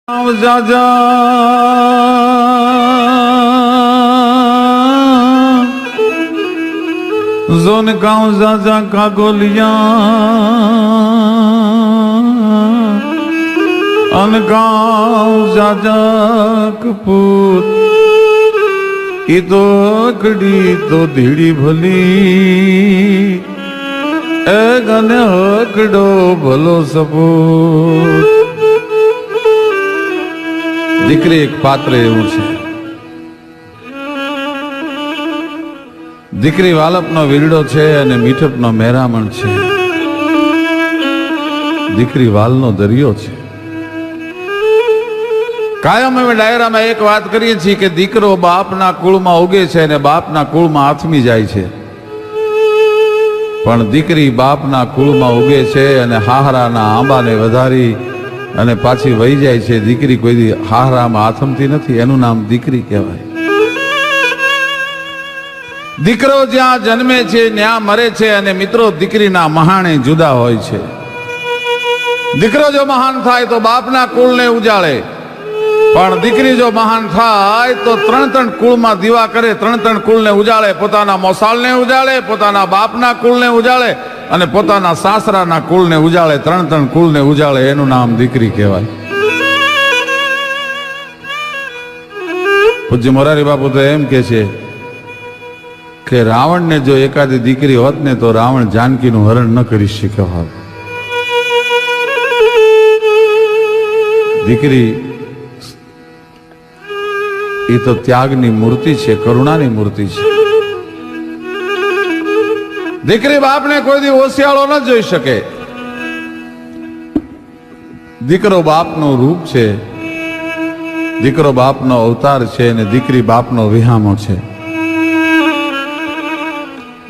જાજા જોન ગાઉં જાજા કાગોલિયા અન ગાઉં જાજા કપૂત ઈ તો અકડી તો ધીડી ભલી એ ગને હકડો ભલો સપૂત. દીકરી એક પાત્ર એવું છે. દીકરી વાલપનો વીરડો છે અને મીઠપનો મેરામણ છે. દીકરી વાલનો દરિયો છે. કાયમ અમે ડાયરામાં એક વાત કરીએ છીએ કે દીકરો બાપના કુળમાં ઉગે છે અને બાપના કુળમાં આથમી જાય છે, પણ દીકરી બાપના કુળમાં ઉગે છે અને હાહરાના આંબાને વધારી અને પાછી વહી જાય છે. દીકરી કોઈ દી હાહરામાં આથમતી નથી, એનું નામ દીકરી કહેવાય. દીકરો જ્યાં જન્મે છે ત્યાં મરે છે અને મિત્રો દીકરીના મહાણે જુદા હોય છે. દીકરો જો મહાન થાય તો બાપના કુળને ઉજાળે, પણ દીકરી જો મહાન થાય તો ત્રણ કુળમાં દીવા કરે, ત્રણ કુળને ઉજાળે. પોતાના મોસાળને ઉજાળે, પોતાના બાપના કુળને ઉજાળે અને પોતાના સાસરાના કુળને ઉજાળે. ત્રણ કુળને ઉજાળે, એનું નામ દીકરી કહેવાય. પૂજ્ય મોરારી બાપુ તો એમ કે છે કે રાવણને જો એકાદી દીકરી હોત ને તો રાવણ જાનકીનું હરણ ન કરી શક્યો હોત. દીકરી એ તો ત્યાગની મૂર્તિ છે, કરુણાની મૂર્તિ છે. દીકરી બાપને કોઈ દી ઓસિયાળો ન જોઈ શકે. દીકરો બાપનું રૂપ છે, દીકરો બાપનો અવતાર છે અને દીકરી બાપનો વિહામો છે.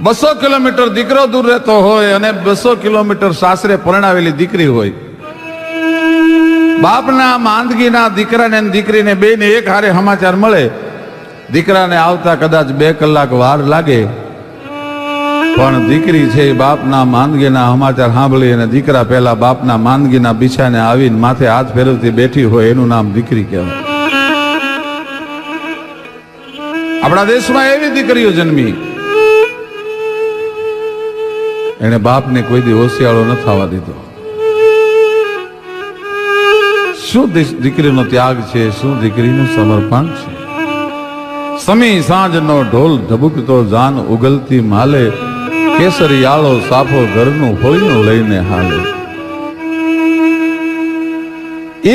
200 કિલોમીટર દીકરો દૂર રહેતો હોય અને 200 કિલોમીટર સાસરે પરણાવેલી દીકરી હોય. બાપના માંદગીના દીકરાને દીકરીને બેને એક હારે સમાચાર મળે. દીકરાને આવતા કદાચ 2 કલાક વાર લાગે, પણ દીકરી છે બાપના માંદગીના સમાચાર સાંભળી અને દીકરા પહેલા બાપના માંદગીના બિછાને આવીને માથે હાથ ફેરવતી બેઠી હોય, એનું નામ દીકરી કહેવાય. આપણા દેશમાં એવી દીકરીઓ જન્મી, એને બાપને કોઈ દી ઓસિયાળો ન થવા દીધો. શું દીકરીનો ત્યાગ છે, શું દીકરીનું સમર્પણ છે. સમી સાંજનો ઢોલ ધબુકતો જાન ઉગલતી માલે, કેસરિયાળો સાફો ઘરનું હોળીનું લઈને હાલે.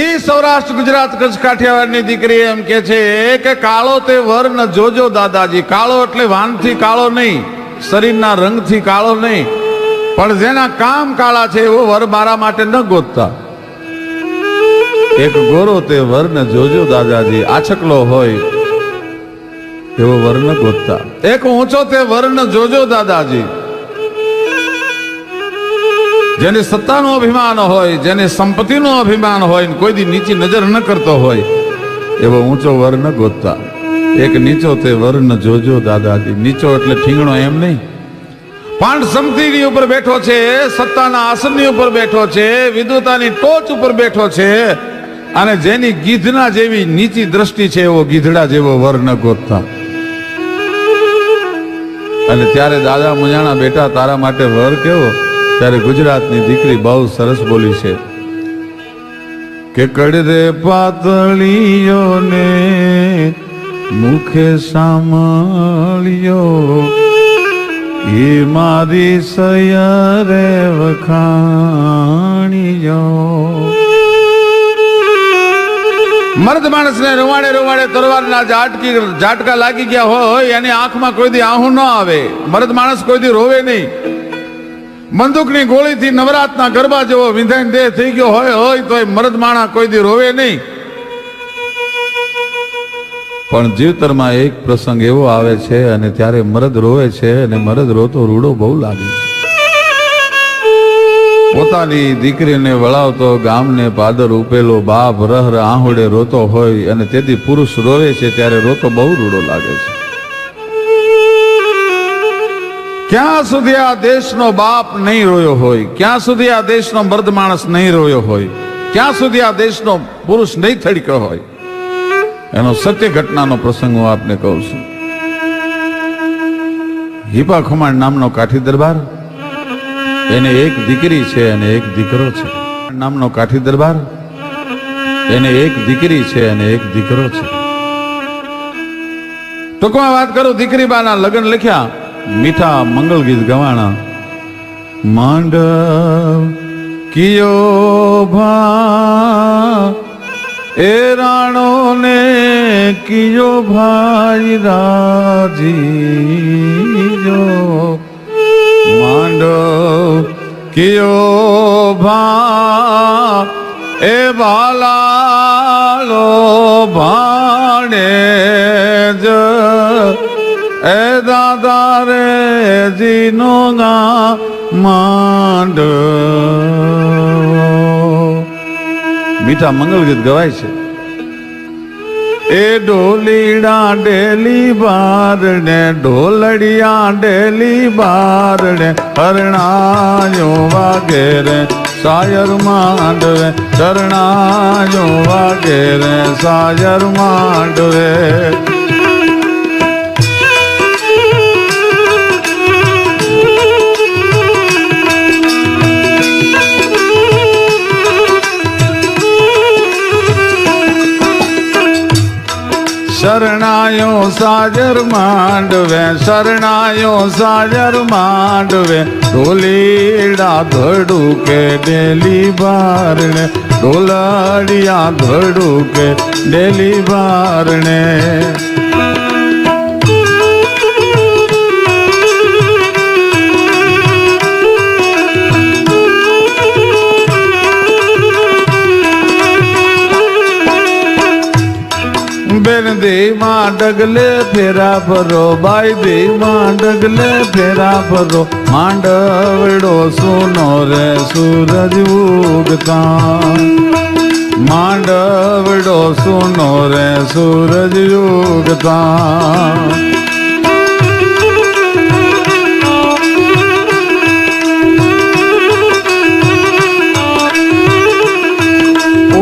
એ સૌરાષ્ટ્ર ગુજરાત કચ્છ કાઠિયાવાડની દીકરી એમ કે છે કે કાળો તે વર ન જોજો દાદાજી. કાળો એટલે વાનથી કાળો નહીં, શરીરના રંગથી કાળો નહીં, પણ જેના કામ કાળા છે એવો વર મારા માટે ન ગોતતા. એક ગોરો તે વર ન જોજો દાદાજી, આછકલો હોય એવો વર ન ગોતતા. એક ઊંચો તે વર ન જોજો દાદાજી, જેને સત્તાનું અભિમાન હોય, જેને સંપત્તિનું અભિમાન હોય, કોઈ દી નીચી નજર ન કરતો હોય એવો ઊંચો વર ન ગોતતા. એક નીચો તે વર ન જોજો દાદાજી. નીચો એટલે ઠીંગણો એમ નહીં, પાંડ સમતીની ઉપર બેઠો છે, સત્તાના આસનની ઉપર બેઠો છે, વિદ્વતાની ટોચ ઉપર બેઠો છે અને જેની ગીધના જેવી નીચી દ્રષ્ટિ છે એવો ગીધડા જેવો વર ન ગોતતા. અને ત્યારે દાદા મુંજાણા બેટા તારા માટે વર કેવો? ત્યારે ગુજરાતની દીકરી બહુ સરસ બોલી છે કે કડરે પાતળીઓ ને મુખે સાંભળ્યો, એ મારી સયરે વખાણ્યો. મર્દ માણસને રૂવાડે રૂવાડે તલવારના ઝાટકા લાગી ગયા હોય, એની આંખમાં કોઈ દી આહું ન આવે. મર્દ માણસ કોઈ દી રોવે નહીં. બંદૂકની ગોળીથી નવરાતના ગરબા જેવો વિંધાઈને દેહ થઈ ગયો હોય તો મર્દ માણસ કોઈ દી રોવે નહીં. પણ જીવતરમાં એક પ્રસંગ એવો આવે છે અને ત્યારે મરદ રોવે છે અને મરદ રોતો રૂડો બહુ લાગે છે. પોતાની દીકરીને વળાવતો ગામને પાદર ઉપેલો બાપ રહ આહુડે રોતો હોય અને તેથી પુરુષ રોવે છે ત્યારે રોતો બહુ રૂડો લાગે છે. ક્યાં સુધી આ દેશનો બાપ નહીં રોયો હોય, ક્યાં સુધી આ દેશનો મર્દ માણસ નહીં રોયો હોય. ક્યાં સુધી આ દેશનો પુરુષ નહીં થડક્યો હોય. એનો સત્ય ઘટનાનો પ્રસંગ હું આપને કહું છું. હિપા ખુમાણ નામનો કાઠી દરબાર, એને એક દીકરી છે અને એક દીકરો છે. નામનો કાઠી દરબાર, એને એક દીકરી છે અને એક દીકરો છે. ટૂંકમાં વાત કરું, દીકરી બાના લગ્ન લખ્યા, મીઠા મંગળ ગીત ગવાણા. માંડવ કિયો ભા એ રાણો ને કિયો ભાઈ રાજીજો. માંડવ કિયો ભા એ બાલાલો ભાણે જ એ દાદા રે જીનો ગા માંડ. મીઠા મંગલ ગીત ગવાય છે. એ ઢોલીડા ડેલી બારણે, ઢોલડિયા ડેલી બારણે, હરણાયો વાગે રે સાયર માંડવે, શરણાયો વાગે રે સાયર માંડવે. શરણાયો સાજર માંડવે, શરણાયો સાજર માંડવે, ઢોલીડા ધડુકે ડેલી બારણે, ઢોલડિયા ધડુકે ડેલી બારણે. બેન દેમાં ડગલે ફેરા ભરો, બાઈ દેમાં ડગલે ફેરા ભરો, માંડવડો સુનો રે સૂરજ ઉગતા, માંડવડો સુનો રે સૂરજ ઉગતા.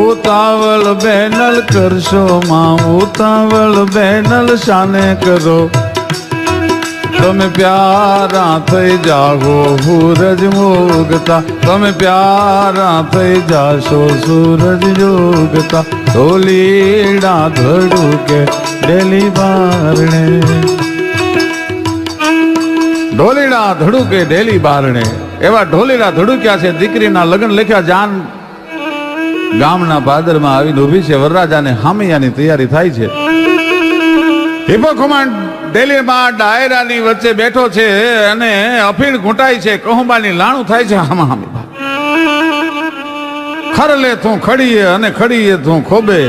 ઉતાવળ બેનલ કરશો માં, ઉતાવળ બેનલ શાને કરો, તમે પ્યારા થઈ જાગો સૂરજ ઉગતા, તમે પ્યારા થઈ જાશો સૂરજ ઉગતા. ઢોલીડા ધડુકે ડેલી બારણે, ઢોલીડા ધડુકે ડેલી બારણે. એવા ઢોલીડા ધડુક્યા છે. દીકરીના લગ્ન લખ્યા, જાન ગામના પાદરમાં આવીને ઉભી છે. વરરાજાને હામૈયાની તૈયારી થાય છે. હિપો ખુમાણ ડેલીમાં ડાયરાની વચ્ચે બેઠો છે અને અફીણ ઘૂંટાય છે. કહુંબાની લાણું થાય છે. હામા હામી ખરલે તું ખડીએ અને ખડીએ તું ખોબે,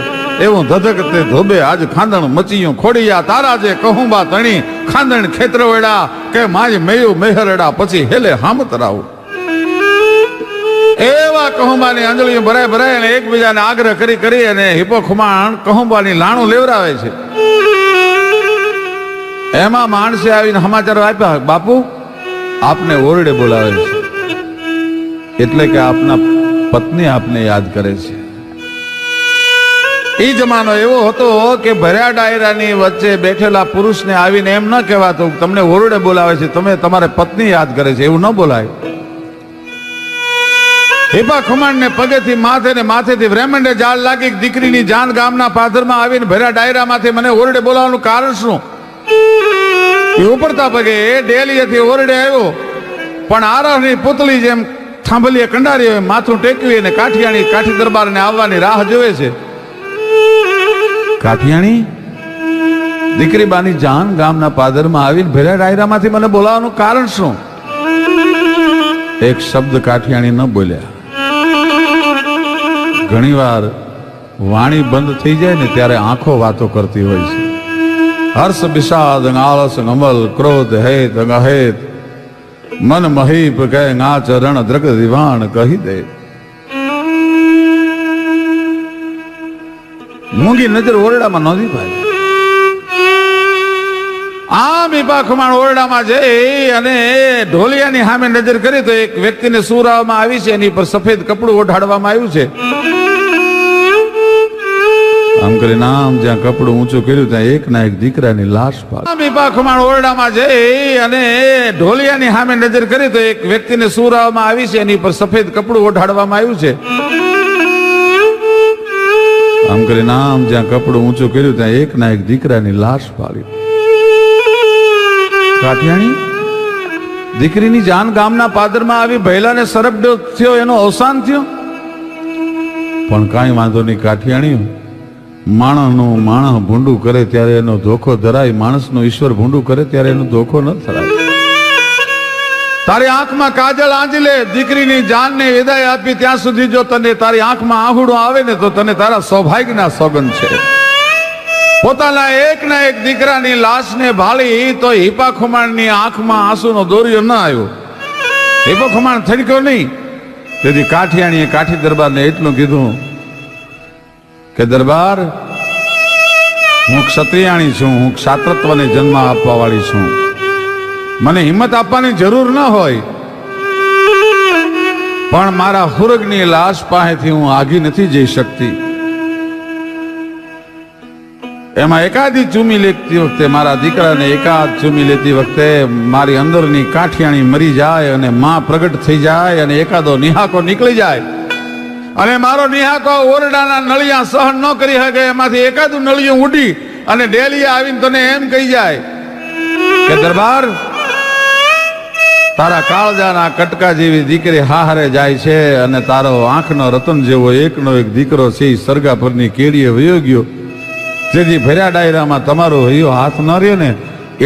એવું ધધકતે ધોબે આજ ખાંદણ મચીયું ખોડિયા. તારા જે કહુંબા તણી ખાંદણ ખેતરવેડા, કે માજ મેયું મેહરડા, પછી હેલે હામ તરાવું. એવા કહુંબાની અંજળીઓ ભરાય ભરાય અને એકબીજાને આગ્રહ કરી કરી અને હિપો ખુમાણ કહુંબાની લાણું લેવરાવે છે. એમાં માણસે આવીને સમાચાર આપ્યા, બાપુ આપને ઓરડે બોલાવે છે, એટલે કે આપના પત્ની આપને યાદ કરે છે. એ જમાનો એવો હતો કે ભર્યા ડાયરાની વચ્ચે બેઠેલા પુરુષને આવીને એમ ન કહેવાતું તમને ઓરડે બોલાવે છે, તમે તમારે પત્ની યાદ કરે છે, એવું ન બોલાય. હિપા ખુમાણને પગેથી માથે ને માથેથી બ્રહ્માંડે જાળ લાગી. દીકરીની જાન ગામના પાદરમાં આવીને ભર્યા ડાયરામાંથી મને ઓરડે બોલાવવાનું કારણ શું? એ ઉપરતા પગે ડેલીએથી ઓરડે આવ્યો, પણ આરહની પુતળી જેમ થાંભલીએ કંડારી હોય માથું ટેકવી અને કાઠિયાણી કાઠી દરબારને આવવાની રાહ જોવે છે. કાઠિયાણી દીકરી બાની જાન ગામના પાદરમાં આવીને ભર્યા ડાયરામાંથી મને બોલાવવાનું કારણ શું? એક શબ્દ કાઠિયાણી ન બોલ્યા. ઘણી વાર વાણી બંધ થઈ જાય ને ત્યારે આંખો વાતો કરતી હોય છે. હર્ષ વિષાદ આળસ અમલ ક્રોધ હેત અહેત મન મહીપ કહે ના ચરણ દ્રગ દિવાણ કહી દે. મૂંગી નજર ઓરડામાં નોંધી પાડે. આમ હિપા ખુમાણ ઓરડામાં જઈ અને ઢોલિયાની સામે નજર કરી તો એક વ્યક્તિને સુરાવવામાં આવી છે, એની પર સફેદ કપડું ઓઢાડવામાં આવ્યું છે. આમ કરીને આમ જ્યાં કપડું ઊંચું કર્યું ત્યાં એક ના એક દીકરાની લાશ પાડી. બીપા ખુમાણ ઓરડામાં જઈ અને ઢોલિયાની સામે નજર કરી તો એક વ્યક્તિને સુરાવવામાં આવી છે, એની પર સફેદ કપડું ઓઢાડવામાં આવ્યું છે. આમ કરીને આમ જ્યાં કપડું ઊંચું કર્યું ત્યાં એક ના એક દીકરાની લાશ પાડી. કાઠિયાણી દીકરીની જાન ગામના પાદરમાં આવી, ભૈલાને સરપડો થયો, એનો અવસાન થયો. પણ કાંઈ વાંધો નહીં કાઠિયાણી, માણસનું માણસ ભૂંડું કરે ત્યારે એનો ધોખો ધરાય, માણસનો ઈશ્વર ભૂંડું કરે ત્યારે એનો ધોખો ન ધરાય. તારી આંખમાં કાજળ આંજી લે, દીકરીની જાનને વિદાય આપી ત્યાં સુધી જો તને તારી આંખમાં આહુડું આવે ને તો તને તારા સૌભાગ્યના સોગંદ છે. પોતાના એક ના એક દીકરાની લાશને ભાળી તો હિપા ખુમાણની આંખમાં આંસુનો દોરિયો ન આવ્યો. હિપા ખુમાણ થડક્યો નહીં. તેથી કાઠિયાણીએ કાઠી દરબારને એટલું કીધું કે દરબાર, હું ક્ષત્રિયાણી છું, હું ક્ષાત્રત્વને જન્મ આપવા વાળી છું, મને હિંમત આપવાની જરૂર ન હોય, પણ મારા હુરગની લાશ પાસેથી હું આગી નથી જઈ શકતી. એમાં એકાદી ચૂમી લેતી વખતે, મારા દીકરાને એકાદ ચૂમી લેતી વખતે મારી અંદરની કાઠિયાણી મરી જાય અને માં પ્રગટ થઈ જાય અને એકાદો નિહાકો નીકળી જાય અને મારો નિહાકો ઓરડાના નળિયા સહન ન કરી શકે, એમાંથી એકાદું નળિયું ઉડી અને ડેલીએ આવીને તને એમ કહી જાય કે દરબાર, તારા કાળજાના કટકા જેવી દીકરી હારે જાય છે અને તારો આંખનો રતન જેવો એકનો એક દીકરો છે એ સરગા પરની કેડીએ વયો ગયો. જેથી ભર્યા ડાયરામાં તમારો હૈયો હાથ ન રહ્યો ને,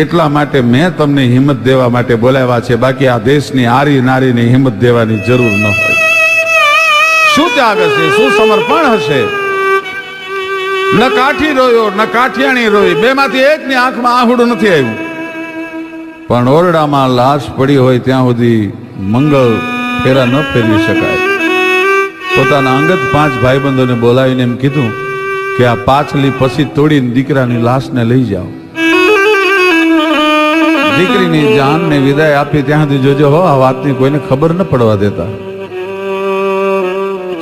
એટલા માટે મેં તમને હિંમત દેવા માટે બોલાવ્યા છે. બાકી આ દેશની આરી નારીને હિંમત દેવાની જરૂર ન હોય. શું ત્યાગ હશે, શું સમર્પણ હશે. ન કાઠી રોયો ન કાઠિયાણી રોઈ, બેમાંથી એકની આંખમાં આહુડું નથી આવ્યું. પણ ઓરડામાં લાશ પડી હોય ત્યાં સુધી મંગળ ફેરા ન ફેરવી શકાય. પોતાના અંગત 5 ભાઈબંધોને બોલાવીને એમ કીધું કે આ પાછલી પછી તોડીને દીકરાની લાશને લઈ જાઓ. દીકરીની જાનને વિદાય આપી ત્યાં સુધી જોજો હો, આ વાતની કોઈને ખબર ન પડવા દેતા.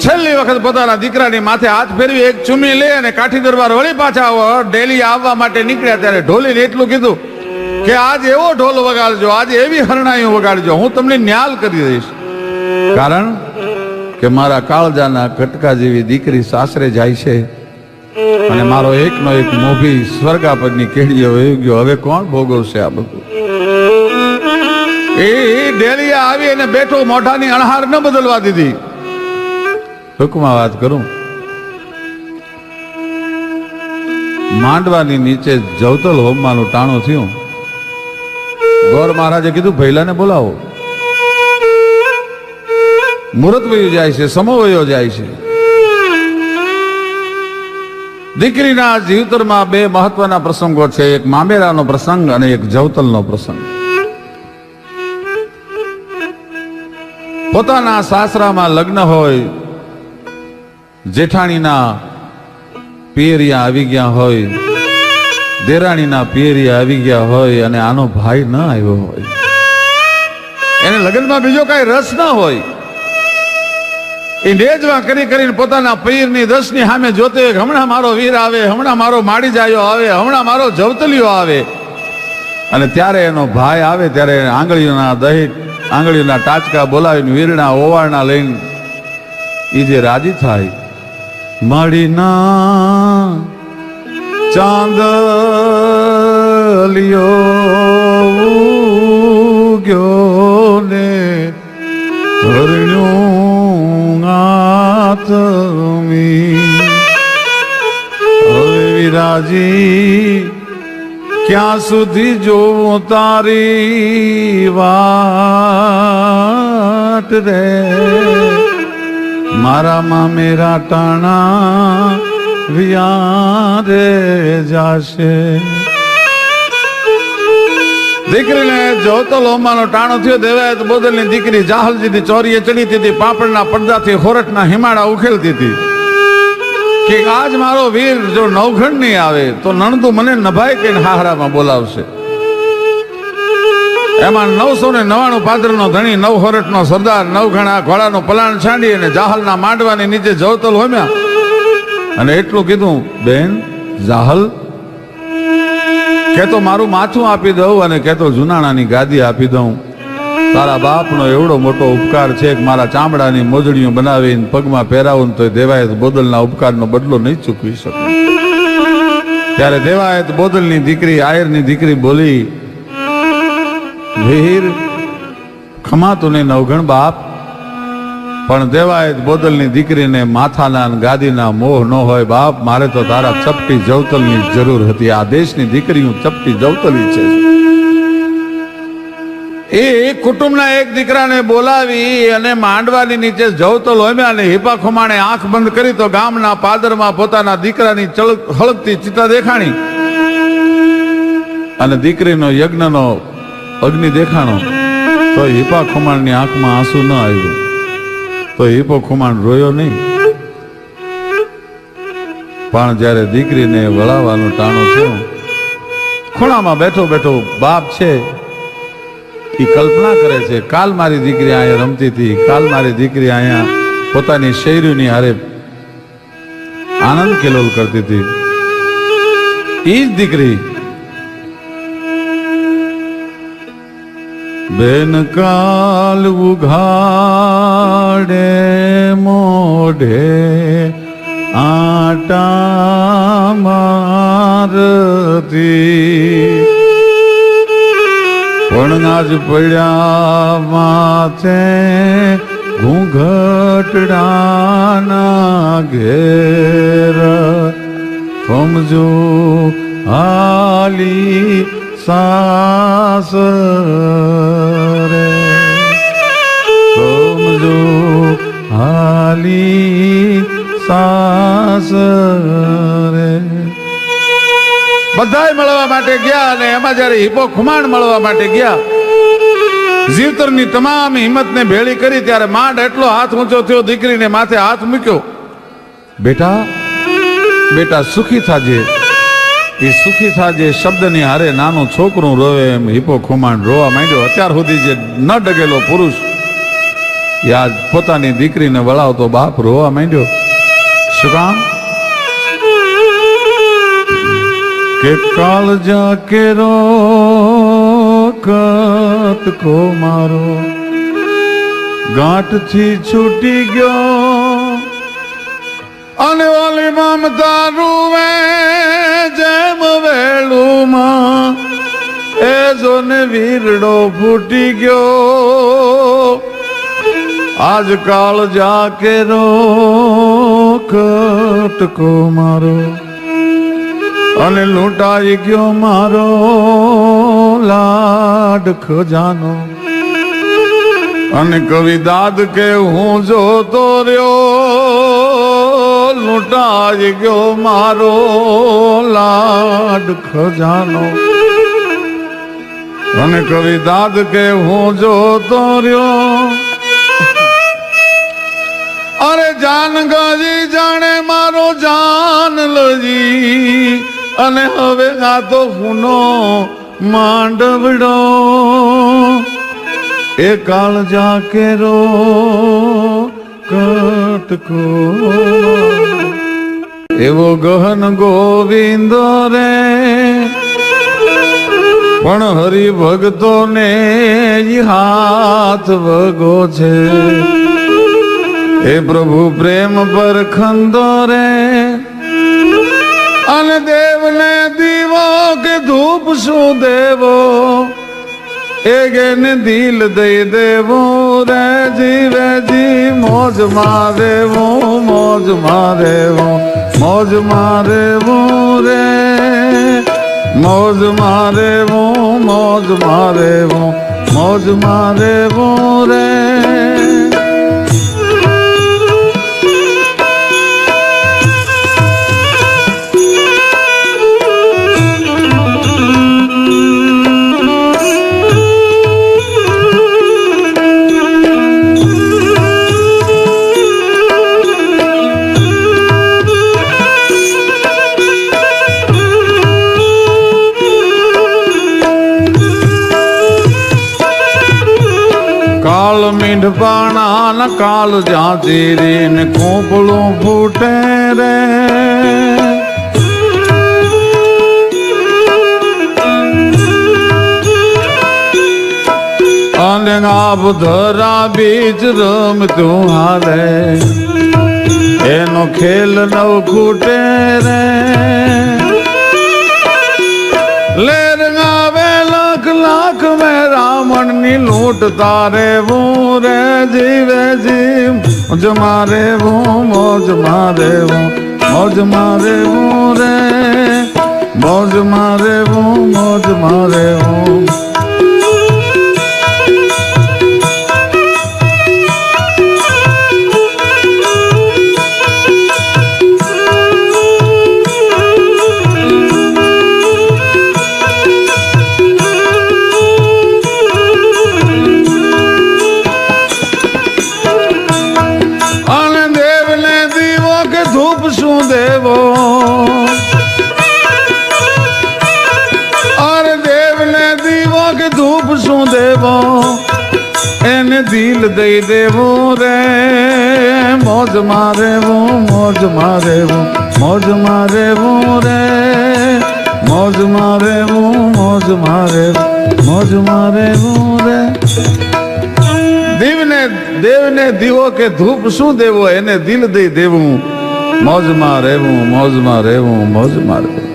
છેલ્લી વખત પોતાના દીકરાની માથે હાથ ફેરવી એક ચૂમી લે અને કાઠી દરબાર વળી પાછા ડેલી આવવા માટે નીકળ્યા ત્યારે ઢોલીને એટલું કીધું કે આજ એવો ઢોલ વગાડજો, આજે એવી હરણાઈઓ વગાડજો, હું તમને ન્યાલ કરી દઈશ. કારણ કે મારા કાળજાના કટકા જેવી દીકરી સાસરે જાય છે અને મારો એકનો એક મોભી સ્વર્ગા પરની કેડીએ વહી ગયો. હવે કોણ ભોગવશે આ બધું? એ ડેલીએ આવી અને બેઠો, મોઢાની અણહાર ન બદલવા દીધી. ટૂંકમાં વાત કરું, માંડવાની નીચે જવતલ હોમવાનું ટાણું થયું. ગોર મહારાજે કીધું ભૈલાને બોલાવો. મુહૂર્ત વયું જાય છે, સમો વયો જાય છે. દીકરીના જીવતરમાં 2 મહત્વના પ્રસંગો છે, એક મામેરાનો પ્રસંગ અને એક જવતલનો પ્રસંગ. પોતાના સાસરામાં લગ્ન હોય, જેઠાણીના પિયરિયા આવી ગયા હોય, દેરાણીના પિયરિયા આવી ગયા હોય અને આનો ભાઈ ન આવ્યો હોય, એને લગ્નમાં બીજો કઈ રસ ન હોય, એ નેજવા કરી કરીને પોતાના પીરની દસની સામે જોતે હમણાં મારો વીર આવે, હમણાં મારો માડી જાયો આવે, હમણાં મારો જવતલિયો આવે. અને ત્યારે એનો ભાઈ આવે ત્યારે આંગળીઓના દહીં, આંગળીઓના ટાચકા બોલાવીને વીરના ઓવાળના લઈને એ જે રાજી થાય, માડીના ચાંદલિયો ગયો ને હરણ્યું આતમી, હવે વિરાજી ક્યાં સુધી જોવું તારી વાટ રે, મારા મામેરા ટાણા વિયારે જાશે. દીકરીને જવતલ હોમવાનો ટાણો થયો. દેવાયત બોદલની દીકરી જાહલજીની ચોરીએ ચડી હતી, પાપડના પડદાથી હોરઠના હિમાડા ઉખેલતી હતી કે આજ મારો વીર જો નવઘણ નહીં આવે તો નણદુ મને નભાઈ કહીને હાહરામાં બોલાવશે. એમાં 999 પાદરનો ધણી, 9 હોરઠનો સરદાર, 9 ઘણા ઘોડાનો પલાણ છાંડી અને જાહલના માંડવાની નીચે જવતલ હોમ્યા. અને એટલું કીધું, બેન જાહલ, કે તો મારું માથું આપી દઉં અને કે તો જુનાણાની ગાદી આપી દઉં. તારા બાપનો એવડો મોટો ઉપકાર છે કે મારા ચામડાની મોજડીઓ બનાવીને પગમાં પહેરાવું તો દેવાયત બોદલના ઉપકારનો બદલો નહીં ચૂકવી શકું. ત્યારે દેવાયત બોદલની દીકરી, આયરની દીકરી બોલી, વીર ખમા તું નહીં નવગણ બાપ, પણ દેવાયત બોદલની દીકરીને માથાના ગાદીના મોહ ન હોય બાપ. મારે તો તારા ચપટી જવતલની જરૂર હતી. આ દેશની દીકરીઓ ચપટી જવતલી છે. એ કુટુંબના એક દીકરાને બોલાવી અને માંડવાની નીચે જવતલ હોય અને હિપા ખુમાણે આંખ બંધ કરી તો ગામના પાદરમાં પોતાના દીકરાની હળગતી ચિતા દેખાણી અને દીકરીનો યજ્ઞનો અગ્નિ દેખાણો. તો હિપા ખુમાણની આંખમાં આંસુ ન આવ્યું. તો હિપો ખુમાણ રોયો નહીં. પણ જ્યારે દીકરીને વળાવવાનું ટાણું થયું, ખૂણામાં બેઠો બેઠો બાપ છે એ કલ્પના કરે છે, કાલ મારી દીકરી અહીંયા રમતી હતી, કાલ મારી દીકરી અહીંયા પોતાની શૈરીની હારે આનંદ કેલોલ કરતી હતી. એ જ દીકરી બેન કાલ ઉઘાડે મોઢે આટા મારતી, પણ આજ પડ્યા માથે ઘૂંઘટડાના ઘેર સમજો હાલી સાસરે, સમજો હાલી સાસરે. બધાય મળવા માટે ગયા અને એમાં જયારે હિપો ખુમાણ મળવા માટે ગયા, જીવતરની તમામ હિંમતને ભેળી કરી ત્યારે માંડ એટલો હાથ ઊંચો થયો, દીકરીને માથે હાથ મૂક્યો. બેટા બેટા સુખી થાજે. એ સુખી થાજે શબ્દની હારે નાનું છોકરું રોવે એમ હિપો ખુમાણ રોવા માંડ્યો. અત્યાર સુધી જે ન ડગેલો પુરુષ યાદ પોતાની દીકરીને વળાવતો બાપ રોવા માંડ્યો. શું કામ? કે કાલ જાકે રો કત કો મારો ગાંઠથી છૂટી ગયો અને ઓલી મમતા રૂવે જેમ વેળુમાં એ જોને વીરડો ફૂટી ગયો. આજ કાલ જાકે રો કત કો મારો અને લૂંટાઈ ગયો મારો લાડ ખજાનો. અને કવિ દાદ કે હું જોતો રહ્યો, લૂંટાઈ ગયો મારો લાડ ખજાનો. અને કવિ દાદ કે હું જોતો રહ્યો, અરે જાન ગજી જાણે મારો જાન લજી. અને હવે આ તો હુનો માંડવડો એ કાળ જાકે રો કટકો. એવો ગહન ગોવિંદો રે પણ હરિભક્તો ને હાથ વગો છે. એ પ્રભુ પ્રેમ પર ખંદો રે અને દેવને દીવો કે ધૂપ શું દેવો એ ગેને દિલ દઈ દેવો રે. જીવે જી મોજ મારેવો, મોજ મારેવો, મોજ મારેવો રે, મોજ મારેવો, મોજ મારેવો, મોજ મારેવો રે. કાલ મીંઢપાણા કાલ જાતી રે ને કોપળું ફૂટે રે. અને આપ ધરા બીજ રમતું હાલે, એનો ખેલ નવ ખૂટે રે. લેર ગાવે લાખ લાખ મેં રાવણ ની લૂંટ તારે હું રે. જીવે જીવ મોજ મારે હું, મોજ મારે હું, મોજ મારે હું રે. મોજ મારે હું, મોજ મારે હું. દેવો અરે દેવને દીવો કે ધૂપ શું દેવો, એને દિલ દઈ દેવું રે. મોજ મારે હું, મોજ મારે હું, મોજ મારે હું રે. મોજ મારે હું, મોજ મારે, મોજ મારે હું રે. દેવને દીવો કે ધૂપ શું દેવો, એને દિલ દઈ દેવું. મોજમાં રહેવું, મોજમાં રહેવું, મોજમાં રહેવું.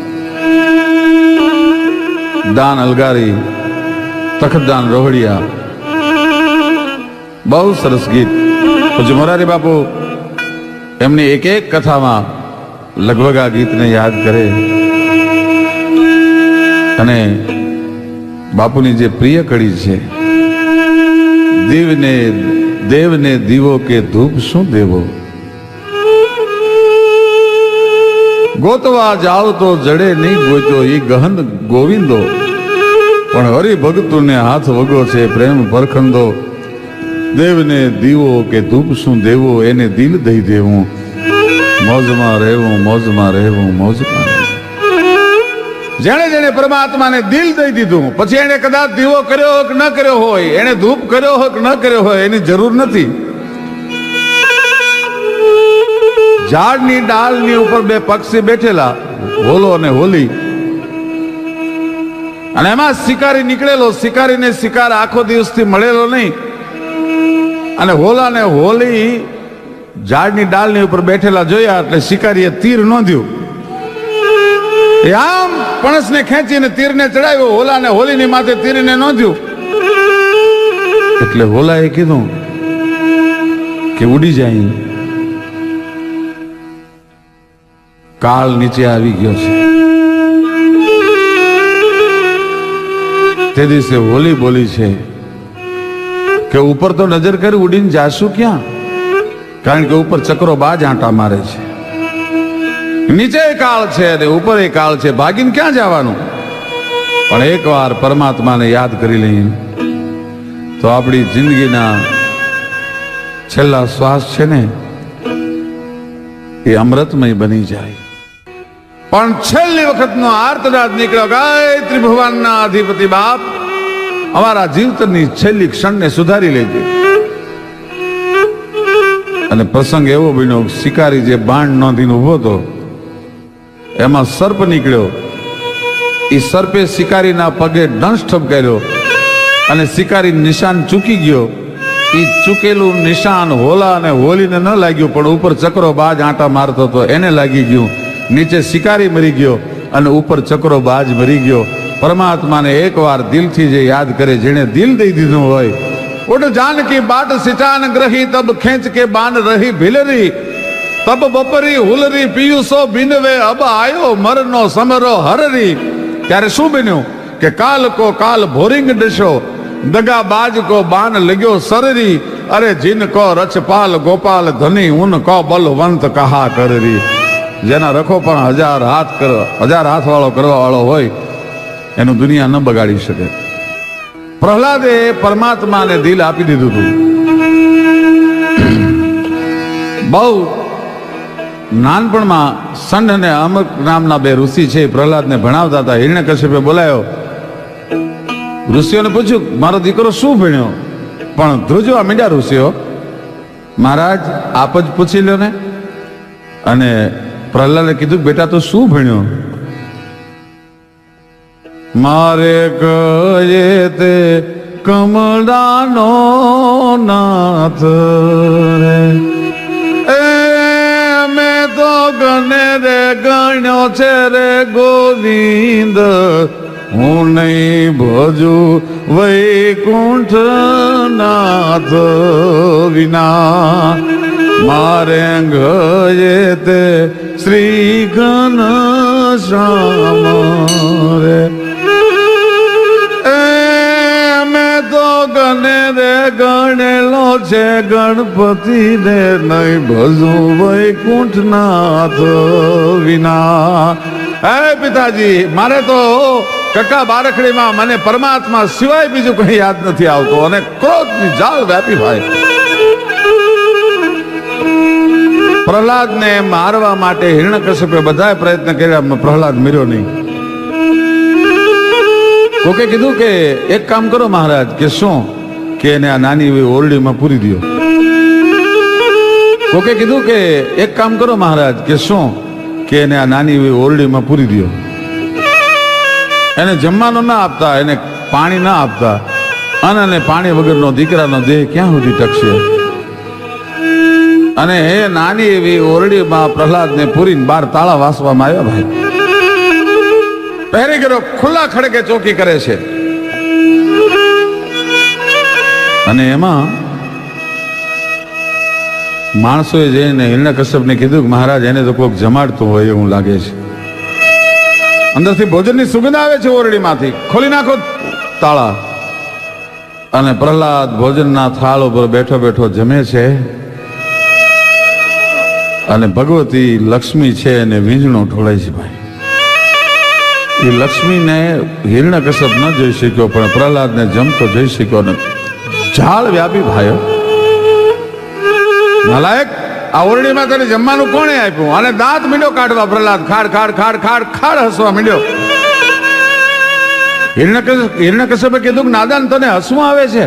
દાન અલગારી, તખતદાન રોહડિયા, બહુ સરસ ગીત. પૂજ્ય મોરારી બાપુ એમની એક એક કથામાં લગભગ આ ગીતને યાદ કરે. અને બાપુની જે પ્રિય કડી છે, દેવને દીવો કે ધૂપ શું દેવો, ગોતવા જાવ તો જડે નહીં ગોતો ઈ ગહન ગોવિંદો, પણ હરિભગતુને હાથ વગો છે પ્રેમ પરખંદો. દેવને દીવો કે ધૂપ શું દેવો, એને દિલ દઈ દેવું. મોજમાં રહેવું, મોજમાં રહેવું, મોજમાં રહેવું. જેણે જેણે પરમાત્માને દિલ દઈ દીધું, પછી એને કદાચ દીવો કર્યો હોય કે ન કર્યો હોય, એને ધૂપ કર્યો હોય કે ન કર્યો હોય, એની જરૂર નથી. ઝાડની ડાળની ઉપર બે પક્ષી બેઠેલા, હોલો અને હોલી, અને એમાં શિકારી નીકળેલો. શિકારીને શિકાર આખો દિવસથી મળેલો નહીં, અને હોલા ને હોલી ઝાડની ડાળની ઉપર બેઠેલા જોયા એટલે શિકારીએ તીર નોંધ્યું. એ આમ પણસને ખેંચીને તીરને ચડાવ્યો, હોલા ને હોલીની માથે તીરને નોંધ્યું. એટલે હોલાએ કીધું કે ઉડી જાય, કાળ નીચે આવી ગયો છે. તે દિવસે હોલી બોલી છે કે ઉપર તો નજર કરી, ઉડીને જાશું ક્યાં? કારણ કે ઉપર ચક્રો બાજ આંટા મારે છે, નીચે કાળ છે અને ઉપર એ કાળ છે, ભાગીને ક્યાં જવાનું? પણ એકવાર પરમાત્માને યાદ કરી લઈએ તો આપણી જિંદગીના છેલ્લા શ્વાસ છે ને એ અમૃતમય બની જાય. પણ છેલ્લી વખતનો આર્તનાદ નીકળ્યો, ગાયત્રી ભગવાનના અધિપતિ બાપ, અમારા જીવતની છેલ્લી ક્ષણને સુધારી લેજે. અને પ્રસંગ એવો બન્યો, શિકારી જે બાણ નોંધીને ઉભો હતો એમાં સર્પ નીકળ્યો. એ સર્પે શિકારીના પગે દંશ ઠપકાર્યો અને શિકારી નિશાન ચૂકી ગયો. એ ચૂકેલું નિશાન હોલા અને હોલીને ન લાગ્યું, પણ ઉપર ચક્રો બાજ આંટા મારતો હતો એને લાગી ગયું. નીચે શિકારી મરી ગયો અને ઉપર ચક્રો બાજ મરી ગયો. પરમાત્માને એકવાર દિલથી જે યાદ કરે, જેને દિલ દઈ દીધું હોય, ઉડ જાનકી બાટ સિચાન ગ્રહી તબ ખેંચ કે બાન રહી ભીલરી, તબ બપરી હુલરી પિયુસો બિનવે અબ આયો મરનો સમરો હરરી. ત્યારે શું બન્યું કે કાલ કો કાલ ભોરિંગ ડશો, દગા બાજ કો બાન લગ્યો સરરી, અરે જીન કો રચપાલ ગોપાલ ધની ઉન કો બલવંત કહા કરરી. જેના રખો પણ હજાર હાથ વાળો કરવા વાળો હોય એનું દુનિયા ન બગાડી શકે. પ્રહલાદે પરમાત્માને દિલ આપી દીધું હતું. બહુ નાનપણમાં સંડ અને અમક નામના બે ઋષિ છે, પ્રહલાદને ભણાવતા હતા. હિરણ્યકશ્યપે બોલાયો, ઋષિઓને પૂછ્યું મારો દીકરો શું ભણ્યો? પણ ધ્રુજવા માંડ્યા ઋષિઓ, મહારાજ આપ જ પૂછી લો ને. અને પ્રહલાદે કીધું બેટા તો શું ભણ્યો? મારે કહે તે કમળાનો નાથ રે મેં તો ગને રે ગણ્યો છે રે ગોવિંદ હું નહીં ભજું વૈકુંઠ નાથ વિના મારે ગયે તે શ્રી ઘન શ્યામ રે મેં તો ગને રે ગણેલો છે ગણપતિ ને નહીં ભજું વૈકુંઠ નાથ વિના. હે પિતાજી મારે તો કકા બારખડીમાં મને પરમાત્મા સિવાય બીજું કઈ યાદ નથી આવતું અને ક્રોધની જાળ વ્યાપી ભાઈ. પ્રહલાદને મારવા માટે હિરણ્યકશ્યપે બધા પ્રયત્ન કર્યા, પ્રહલાદ મર્યો નહીં. કોકે કીધું કે એક કામ કરો મહારાજ, કે શું કે એને આ નાની એવી ઓરડીમાં પૂરી દો. કોકે કીધું કે એક કામ કરો મહારાજ, કે શું કે એને આ નાની એવી ઓરડીમાં પૂરી દો. એને જમવાનું ના આપતા, એને પાણી ના આપતા, અને પાણી વગરનો દીકરાનો દેહ ક્યાં સુધી ટકશે. અને એ નાની એવી ઓરડીમાં પ્રહલાદને પૂરીને 12 તાળા વાસવામાં આવ્યા ભાઈ. પહેરી ગયો ખુલ્લા ખડકે ચોકી કરે છે. અને એમાં માણસોએ જઈને હિરણ્યકશ્યપને કીધું કે મહારાજ એને તો કોઈક જમાડતું હોય એવું લાગે છે. અંદરથી ભોજનની સુગંધ આવે છે ઓરડીમાંથી, ખોલી નાખો તાળા. અને પ્રહલાદ ભોજનના થાળ ઉપર બેઠો બેઠો જમે છે. અને ભગવતી લક્ષ્મી છે અને વીંજણું ઢોળાય છે ભાઈ. એ લક્ષ્મીને હિરણ્યકશ્યપ ન જોઈ શક્યો, પણ પ્રહલાદને જમતો જોઈ શક્યો. ને ઝાડ વ્યાપી ભાઈઓ, નાલાયક આ ઓરડીમાં તને જમવાનું કોણે આપ્યું? અને દાંત મીંડો કાઢવા પ્રહલાદ, ખાડ ખાડ ખાડ ખાડ ખાડ હસવા મીંડ્યો. હિરણ્યકશ્યપે કીધું કે નાદાન તને હસવું આવે છે?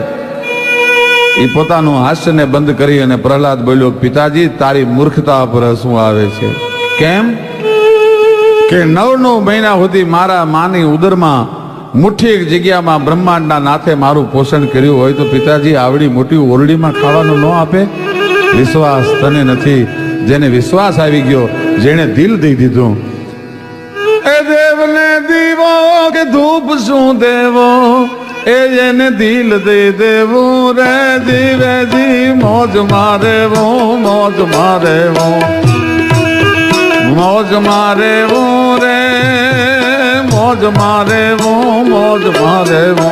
એ પોતાનું હાસ્યને બંધ કરી અને પ્રહલાદ બોલ્યો, પિતાજી તારી મૂર્ખતા પર હસવું આવે છે. કેમ કે 9 મહિના સુધી મારા માની ઉદરમાં મુઠ્ઠી એક જગ્યામાં બ્રહ્માંડના નાથે મારું પોષણ કર્યું હોય તો પિતાજી આવડી મોટી ઓરડીમાં ખાવાનું ન આપે? વિશ્વાસ તને નથી. જેને વિશ્વાસ આવી ગયો, જેને દિલ દઈ દીધું, એ દેવને દીવો કે ધૂપ શું દેવો, એ જેને દિલ દઈ દેવું રે જીવે જી મોજ મારે વો, મોજ મારે વો, મોજ મારે વો રે, મોજ મારે વો, મોજ મારે વો.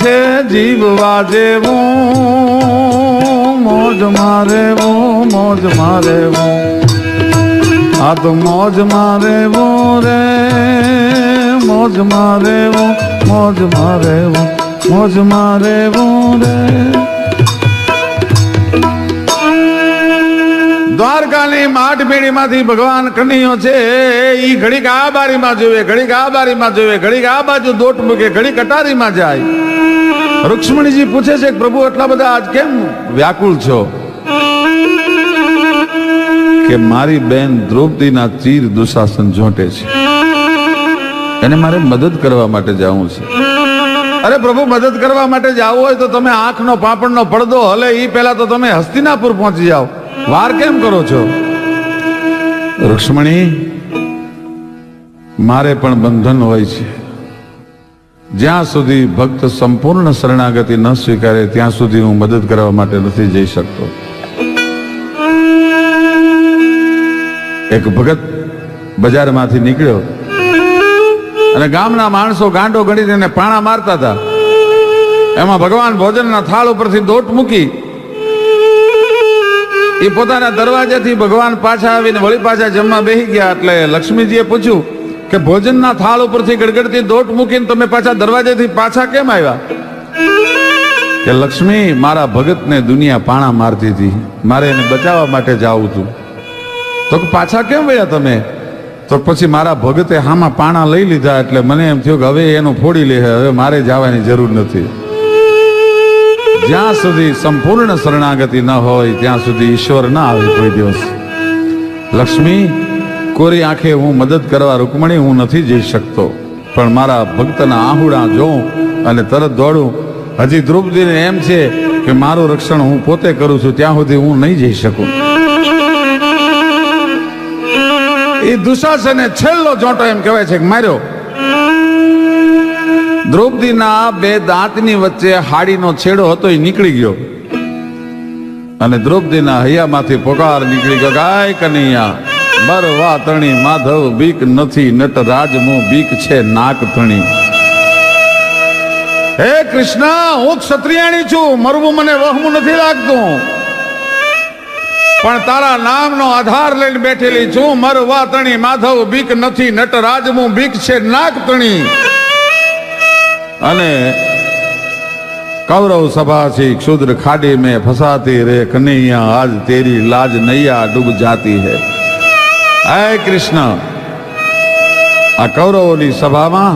છે જીવવા જેવું, મોજ મારે વો, મોજ મારે વો, આ તો મોજ મારે વો રે, મોજ મારે વો, મોજ મારે વો, મોજ મારે વો રે. દ્વારકાની માટપેઢીમાંથી ભગવાન કનૈયો છે, ઈ ઘડીક આ બારીમાં જોવે, ઘડીક આ બારીમાં જોવે, ઘડીક આ બાજુ દોટ મૂકે, ઘડીક કટારીમાં જાય. રૂક્ષ્મણીજી પૂછે છે કે પ્રભુ એટલા બધા આજ કેમ વ્યાકુળ છો? કે મારી બેન દ્રૌપદીના ચીર દુશાસન જોંટે છે, એને મારે મદદ કરવા માટે જવું છે. અરે પ્રભુ મદદ કરવા માટે જવું હોય તો તમે આંખનો પાપડનો પડદો હલે ઈ પહેલા તો તમે હસ્તિનાપુર પહોંચી જાઓ, વાર કેમ કરો છો? રૂક્ષ્મણી મારે પણ બંધન હોય છે. જ્યાં સુધી ભક્ત સંપૂર્ણ શરણાગતિ ન સ્વીકારે ત્યાં સુધી હું મદદ કરવા માટે નથી જઈ શકતો. એક ભગત બજારમાંથી નીકળ્યો અને ગામના માણસો ગાંડો ગણીને એને પાણા મારતા હતા. એમાં ભગવાન ભોજનના થાળ ઉપરથી દોટ મૂકી એ પોતાના દરવાજાથી ભગવાન પાછા આવીને વળી પાછા જમવા બેસી ગયા. એટલે લક્ષ્મીજીએ પૂછ્યું કે ભોજનના થાળ ઉપરથી ગડગડતી દોટ મૂકીને તમે પાછા દરવાજેથી પાછા કેમ આવ્યા? કે લક્ષ્મી મારા ભગતને દુનિયા પાણા મારતી હતી, મારે એને બચાવવા માટે જાવું હતું. તો પાછા કેમ વળ્યા તમે? તો પછી મારા ભગતે હામાં પાણા લઈ લીધા એટલે મને એમ થયું કે હવે એનું ફોડી લે, હવે મારે જવાની જરૂર નથી. જ્યાં સુધી સંપૂર્ણ શરણાગતિ ન હોય ત્યાં સુધી ઈશ્વર ના આવે કોઈ દિવસ. લક્ષ્મી કોરી આંખે હું મદદ કરવા રૂકમણી હું નથી જઈ શકતો, પણ મારા ભક્તના આહુડા જોઉં અને તરત દોડું. હજી દ્રૌપદીને એમ છે કે મારું રક્ષણ હું પોતે કરું છું, ત્યાં સુધી હું નહીં જઈ શકું. એ દુશાસને છેલ્લો જોંટો એમ કહેવાય છે કે માર્યો. દ્રૌપદીના બે દાંતની વચ્ચે હાડીનો છેડો હતો એ નીકળી ગયો અને દ્રૌપદીના હૈયામાંથી પોકાર નીકળી ગયો, ગાય કનૈયા બરવા તણી માધવ બીક નથી, નટરાજ મો બીક છે નાક તણી. હે કૃષ્ણ, હું ક્ષત્રિયાણી છું, મરવું મને વહમું નથી લાગતું, પણ તારા નામનો આધાર લઈને બેઠેલી છું. મરવા તણી માધવ બીક નથી, નટરાજ મો બીક છે નાક તણી. અને कौरव सभा से क्षुद्र खाड़ी में फंसाती रे कन्हैया, आज तेरी लाज नैया डूब जाती है. ऐ कृष्ण, आ कौरवोनी सभा में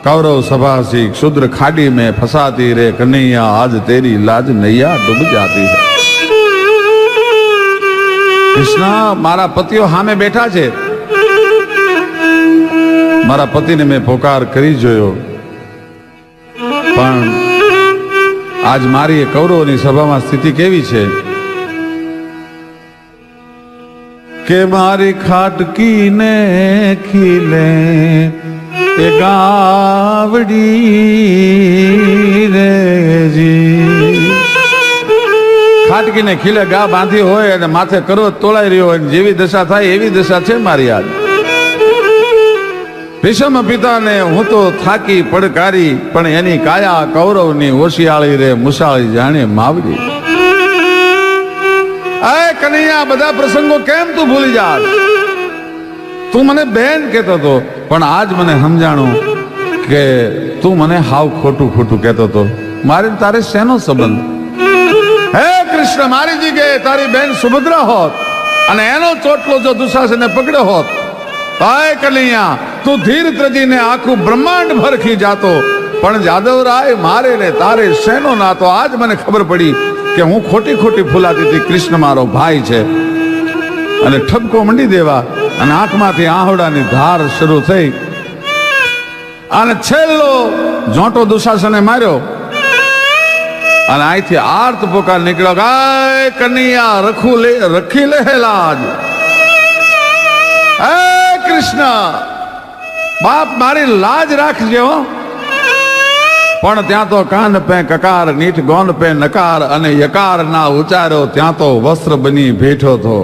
कौरव सभा से क्षुद्र खाड़ी में फंसाती रे कन्हैया, आज तेरी लाज नैया डूब जाती है. कृष्ण, मारा पतिओ हामे बैठा छे, मारा पति ने मैं पोकार करी जोयो, पण आज मारी कौरवोनी सभामां स्थिति केवी छे के मारी खाटकी ने खीले ए गावड़ी रे जी. खाटकी ने खीले गा बांधी होय अने माथे करो तोळाई रह्यो होय, जेवी दशा थाय एवी दशा छे मारी आज. भीष्म पिता ने हूँ तो थाकी पड़कारी, पण एनी काया कौरवनी होशियाळी रे मुशाळी जाणे मावड़ी. ए कन्हैया, बधा प्रसंगो केम तू भूली जास? तू मने बेन कहतो तो, पण आज मने समजाणो के तू मने हाव खोटू खोटू कहतो तो. मारे तारे शेनो संबंध? हे कृष्ण, मारी जग्याए तारी बेन सुभद्रा होत अने एनो चोटलो जो दुशासने पकड्यो होत, आय कन्हैया तू धीर त्रिजी ने आखू ब्रह्मांड भरखी जातो, पण जादव राय मारे ने तारे शेनो नातो. आज मने खबर पड़ी के हूँ खोटी खोटी फूलाती थी. कृष्ण मारो भाई छे अने ठपको मंडी देवा अने आंखमांथी आहोडानी धार शरू थई अने छेल्लो जोंटो दुशासने मार्यो अने आईथी आर्त पोकार निकळ्यो, गाय कन्हैया रखी ले लाज. कृष्ण, बाप मारी लाज राखजो. पण त्यां तो कान पे ककार, नीठ गोन पे नकार अने यकार ना उचार्यो, त्यां तो वस्त्र बनी भेठो थो.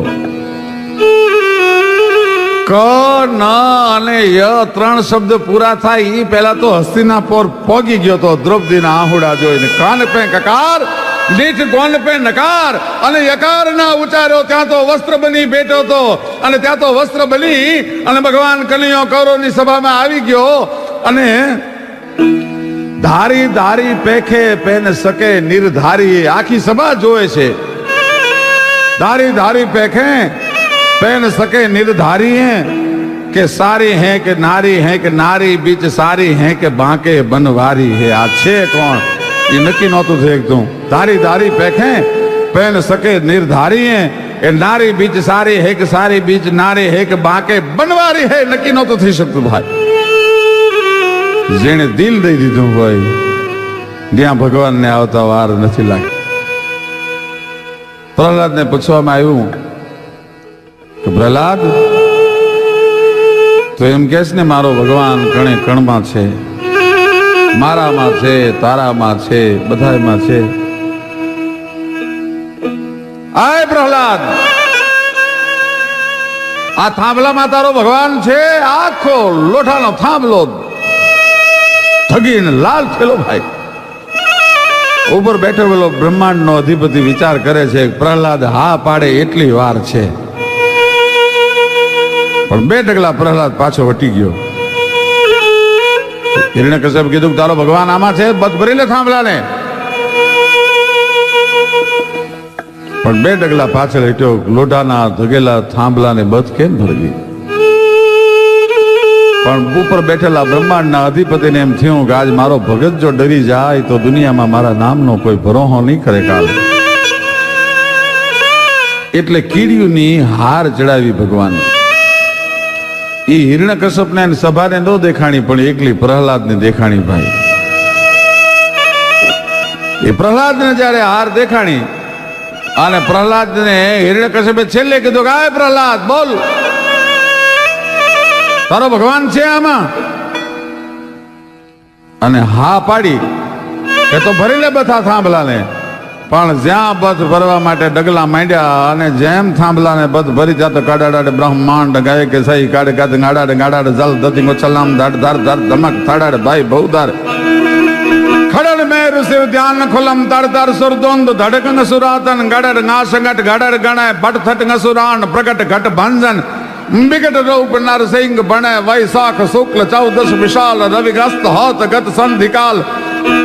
क न अने य त्रण शब्द पूरा थाय ई पहेला तो हस्तिनापुर पोगी गयो तो द्रौपदीना आहुड़ा जोईने. कान पे ककार, नीठ गोन पे नकार अने यकार ना उचार्यो, त्यां तो वस्त्र बनी बैठो तो. अने त्यां तो वस्त्र बनी अने भगवान कन्हैयो कौरवनी सभामां आवी गयो अने धारी धारी पेखे पेन सके निर्धारी. आखी सभा जोए छे, धारी धारी पेखे पेन सके निर्धारी है के सारी है के नारी है के नारी बीच सारी है के बांके बनवारी है. आ छे कोण ये नक्की नहोतुं थे एक तू. धारी धारी पेखे पेन सके निर्धारी है, ए नारी बीच सारी है के सारी बीच नारी है के बांके बनवारी है. नक्की नहोतुं थई शकतुं भाई. जेने दिल दई दीधुं होय ત્યાં ભગવાન ને આવતા વાર નથી લાગી. પ્રહલાદ ને પૂછવામાં આવ્યું કે પ્રહલાદ તો એમ કહેશ ને મારો ભગવાન કણે કણમાં છે, મારામાં છે, તારામાં છે, બધાયમાં છે. આય પ્રહલાદ, આ થાંભલામાં તારો ભગવાન છે? આખો લોઠાનો થાંભલો થગીને લાલ થયેલો ભાઈ. ઉપર બેઠો પેલો બ્રહ્માંડ નો અધિપતિ વિચાર કરે છે પ્રહલાદ હા પાડે એટલી વાર છે, પણ 2 ડગલા પ્રહલાદ પાછો વટી ગયો. હિરણ્યકશ્યપ કીધું તારો ભગવાન આમાં છે, બધ ભરી લે થાંભલા ને. પણ 2 ડગલા પાછળ હેઠ્યો લોઢાના ધગેલા થાંભલાને બધ કેમ ભરવી? પણ ઉપર બેઠેલા બ્રહ્માંડના અધિપતિને એમ થયું કે આજ મારો ભગત જો ડરી જાય તો દુનિયામાં મારા નામનો કોઈ ભરોહો નહીં કરે કાલે. એટલે કીડીઓની હાર ચડાવી ભગવાન. એ હિરણ્યકશ્યપને સભાને ન દેખાણી, પણ એકલી પ્રહલાદને દેખાણી ભાઈ. એ પ્રહલાદને જ્યારે હાર દેખાણી અને પ્રહલાદને હિરણ્યકશ્યપે છેલ્લે કીધું કે આ પ્રહલાદ બોલ, તારો ભગવાન છે આમાં? અને હા પાડી એ તો ભરી લે બધા થાંભલાને. પણ જ્યાં બધ ભરવા માટે ડગલા માંડ્યા અને જેમ થાંભલાને બધ ભરી જાતો કાડાડે બ્રહ્માંડ ગાય કે સહી કાડે કાદ ગાડાડે ગાડાડે જલ દતિ છલામ ધાડ ધાર ધાર ધમક થાડાડે ભાઈ બહુદાર ખડડ મેર શિવ ધ્યાન ખુલમ તડતર સુરદોંદ ધડકંગ સુરાતન ગડડ ના સંગટ ગડડ ગણાય ભટ થટ સુરાણ પ્રગટ ઘટ ભંજન વિકટ રૂપ નરસિંહ બણે વૈશાખ શુક્લ 14 વિશાલ રવિગ્રસ્ત હોત ગત સંધિકાલ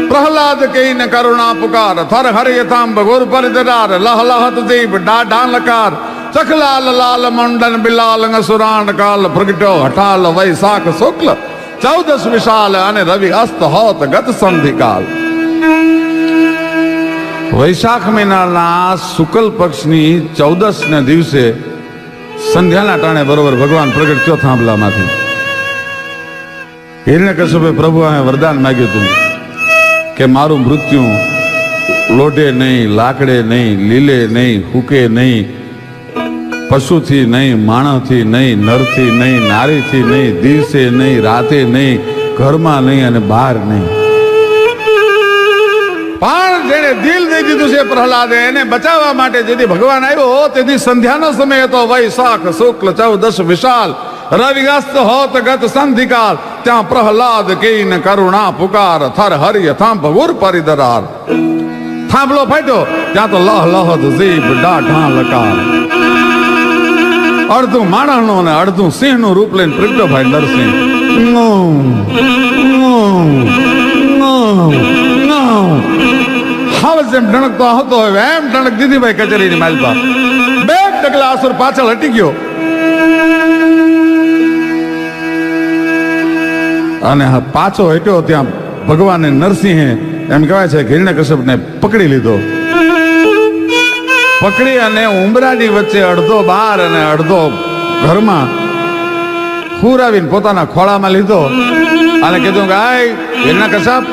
પ્રહલાદ કહીને કરુણા પુકાર થર હરિયથાંબ ગુર પરિદરાર લહ લહત દીપ ડાઢાલકાર ચખલાલ લાલ મંડન બિલાલ સુરાણ કાલ પ્રગટ્યો હઠાલ વૈશાખ શુક્લ 14 વિશાલ અને રવિ અસ્ત હોત ગત સંધિકાલ. વૈશાખ મહિનાના શુક્લ પક્ષની 14 ને દિવસે સંધ્યાના ટાણે બરોબર ભગવાન પ્રગટ થયો થાંભલામાંથી. હિરણ્યકશ્યપે પ્રભુ વરદાન માંગ્યું હતું કે મારું મૃત્યુ લોઢે નહીં, લાકડે નહીં, લીલે નહીં, હુકે નહીં, પશુથી નહીં, માણસથી નહીં, નરથી નહીં, નારીથી નહીં, દિવસે નહીં, રાતે નહીં, ઘરમાં નહીં અને બહાર નહીં. પણ જેને દિલ દઈ દીધું છે પ્રહલાદે, એને બચાવવા માટે જેથી ભગવાન આવ્યો તેથી સંધ્યાનો સમય હતો. વૈશાખ શુક્લ 14 વિશાલ રવિગ્રસ્ત હોત ગત સંધિકાલ ત્યાં પ્રહલાદ કહીને કરુણા પુકાર થર હરિય થાંભ ગુર પરિદરાર. થાંભલો ફાટ્યો ત્યાં તો લહ લહત જીભ ડાઢા લકાર. અડધું માણસનું અને અડધું સિંહનું રૂપ લઈને પ્રગટ્યો ભાઈ નરસિંહ. હવે જેમ ઢણકતો હતો હવે એમ ઢણક દીધી ભાઈ કચેરીની માલપા. 2 ડગલા અસુર પાછળ હટી ગયો અને પાછો હટ્યો ત્યાં ભગવાને નરસિંહે એમ કહેવાય છે હિરણ્યકશ્યપને પકડી લીધો. પકડી અને ઉંબરાની વચ્ચે અડધો બહાર અને અડધો ઘરમાં હુરાવીને પોતાના ખોળામાં લીધો અને કીધું કે આય હિરણ્યકશ્યપ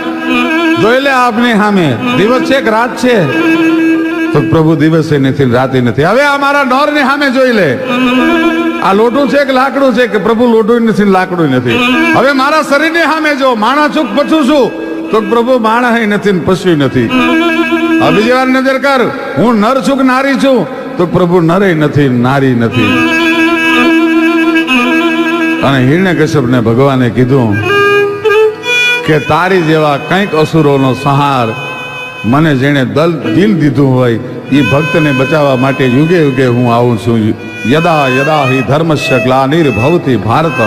જોઈ લે આપની સામે દિવસ છે કે રાત છે? તો પ્રભુ દિવસે નથી રાતે નથી. હવે આ મારા નોરની સામે જોઈ લે, આ લોઢું છે કે લાકડું છે? કે પ્રભુ લોઢું નથી લાકડું નથી. હવે મારા શરીરની સામે જો, માણા છું પછું છું? તો પ્રભુ માણા નથી ને પશુ નથી. હવે બીજી વાર નજર કર, હું નર છું કે નારી છું? તો પ્રભુ નરે નથી નારી નથી. અને હિરણ્યકશ્યપને ભગવાને કીધું કે તારી જેવા કંઈક અસુરોનો સંહાર મને જેને દિલ દીધું હોય એ ભક્તને બચાવવા માટે યુગે યુગે હું આવું છું. યદા યદા હિ ધર્મસ્ય ગ્લાનિર્ભવતિ ભારત.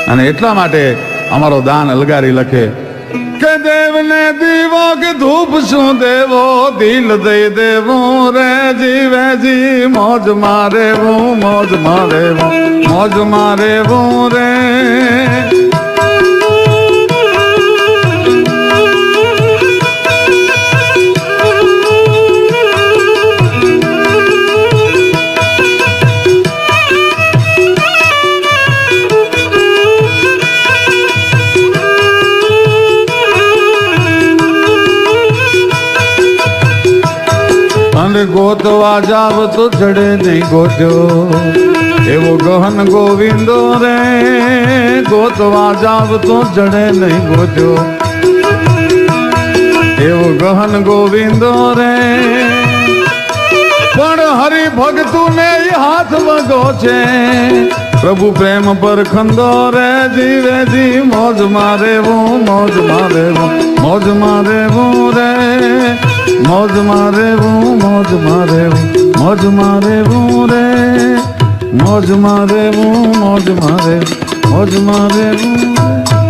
અને એટલા માટે અમારો દાન અલગારી લખે કે દેવને દીવો કે ધૂપ શું દેવો, દિલ દઈ દેવું રે જીવે જી મોજ મારે મોજ મારે મોજ મારે રે. ગોતવા જાવ તો ચડે નહીં ગોત્યો એવો ગહન ગોવિંદો રે. ગોતવા જાવ તો ચડે નહીં ગોત્યો એવો ગહન ગોવિંદો રે. પણ હરિ ભગતું ને હાથ વગો છે, પ્રભુ પ્રેમ પર ખંદો રે જીવે જી મોજ મારે મોજ મારે મોજ મારે રે. મોજ મારે મોજ મારે મોજ મારે રે. મોજ મારે મોજ મારે મોજ મારે રે.